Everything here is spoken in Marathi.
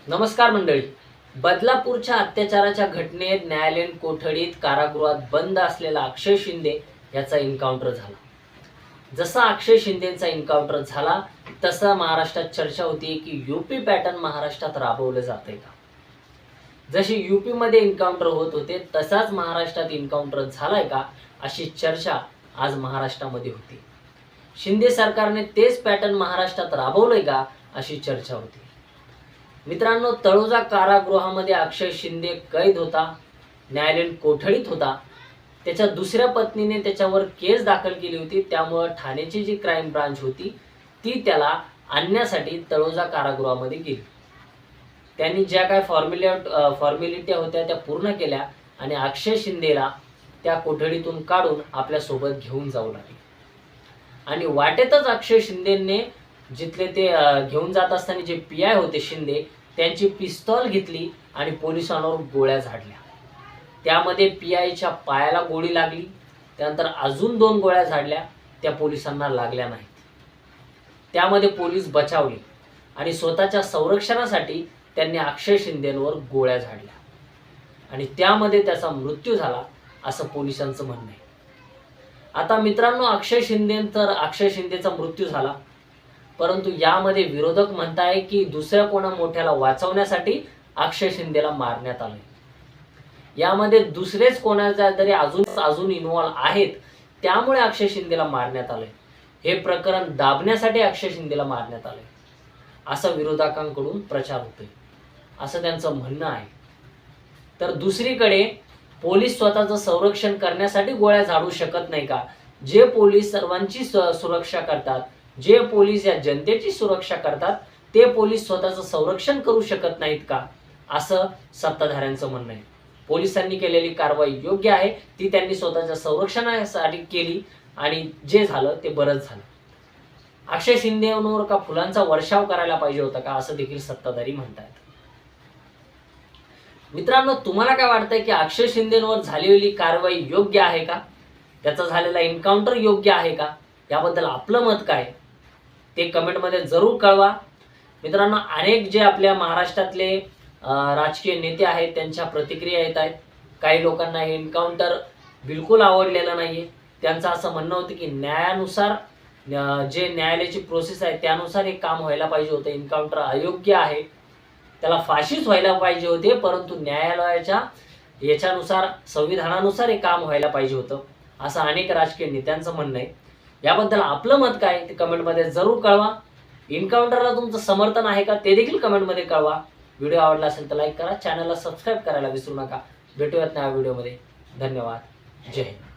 नमस्कार मंडळी. बदलापूरच्या अत्याचाराच्या घटनेत न्यायालयीन कोठडीत कारागृहात बंद असलेला अक्षय शिंदे याचा एन्काउंटर झाला. जसा अक्षय शिंदेचा एन्काउंटर झाला तसा महाराष्ट्रात चर्चा होती की यूपी पॅटर्न महाराष्ट्रात राबवलं जातंय का. जशी यूपी मध्ये एन्काउंटर होत होते तसाच महाराष्ट्रात एन्काउंटर झालाय का अशी चर्चा आज महाराष्ट्रामध्ये होती. शिंदे सरकारने तेच पॅटर्न महाराष्ट्रात राबवलंय का अशी चर्चा होती. मित्रांनो, तळोजा कारागृहामध्ये अक्षय शिंदे कैद होता, न्यायालयीन कोठडीत होता. त्याच्या दुसऱ्या पत्नीने त्याच्यावर केस दाखल केली होती. त्यामुळे ठाण्याची जी क्राईम ब्रांच होती ती त्याला आणण्यासाठी तळोजा कारागृहामध्ये गेली. त्यांनी ज्या काय फॉर्मॅलिटी होत्या त्या पूर्ण केल्या आणि अक्षय शिंदेला त्या कोठडीतून काढून आपल्या सोबत घेऊन जाऊ लागले. आणि वाटेतच अक्षय शिंदेने जिथले ते घेऊन जात असताना जे पीआय होते शिंदे त्यांची पिस्तॉल घेतली आणि पोलिसांवर गोळ्या झाडल्या. त्यामध्ये पीआयच्या पायाला गोळी लागली. त्यानंतर अजून 2 गोळ्या झाडल्या, त्या पोलिसांना लागल्या नाहीत. त्यामध्ये पोलीस बचावले आणि स्वतःच्या संरक्षणासाठी त्यांनी अक्षय शिंदेवर गोळ्या झाडल्या आणि त्यामध्ये त्याचा मृत्यू झाला असं पोलिसांचं म्हणणं आहे. आता मित्रांनो, अक्षय शिंदेचा मृत्यू झाला, परंतु यामध्ये विरोधक म्हणताय की दुसऱ्या कोणा मोठ्याला वाचवण्यासाठी अक्षय शिंदेला मारण्यात आले. यामध्ये दुसरेच कोणाचा तरी अजून इन्व्हॉल्व आहेत, त्यामुळे अक्षय शिंदेला मारण्यात आले. हे प्रकरण दाबण्यासाठी अक्षय शिंदेला मारण्यात आले असं विरोधकांकडून प्रचार होतोय, असं त्यांचं म्हणणं आहे. तर दुसरीकडे पोलीस स्वतःचं संरक्षण करण्यासाठी गोळ्या झाडू शकत नाही का? जे पोलीस सर्वांची सुरक्षा करतात, जे पोलीस या जनतेची सुरक्षा करतात, ते पोलीस स्वतःचं संरक्षण करू शकत नाहीत का असं सत्ताधाऱ्यांचं म्हणणं आहे. पोलिसांनी केलेली कारवाई योग्य आहे, ती त्यांनी स्वतःच्या संरक्षणासाठी केली आणि जे झालं ते बरंच झालं. अक्षय शिंदेवर का फुलांचा वर्षाव करायला पाहिजे होता का असं देखील सत्ताधारी म्हणतात. मित्रांनो, तुम्हाला काय वाटतंय की अक्षय शिंदेवर झालेली कारवाई योग्य आहे का? त्याचा झालेला एन्काउंटर योग्य आहे का? याबद्दल आपलं मत काय ते कमेंटमध्ये जरूर कळवा. मित्रांनो, अनेक जे आपल्या महाराष्ट्रातले राजकीय नेते आहेत त्यांच्या प्रतिक्रिया येत आहेत. काही लोकांना हे एन्काउंटर बिलकुल आवडलेलं नाहीये. त्यांचं असं म्हणणं होतं की न्यायानुसार जे न्यायालयाची प्रोसेस आहे त्यानुसार हे काम व्हायला पाहिजे होतं. एन्काउंटर अयोग्य आहे, त्याला फाशीच व्हायला पाहिजे होते, परंतु न्यायालयाच्या याच्यानुसार संविधानानुसार हे काम व्हायला पाहिजे होतं असं अनेक राजकीय नेत्यांचं म्हणणं आहे. याबद्दल आपलं मत काय ते कमेंटमध्ये जरूर कळवा. एन्काउंटरला तुमचं समर्थन आहे का ते देखील कमेंटमध्ये कळवा. व्हिडिओ आवडला असेल तर लाईक करा, चॅनलला सबस्क्राईब करायला विसरू नका. भेटूयात नव्या व्हिडिओमध्ये. धन्यवाद. जय हिंद.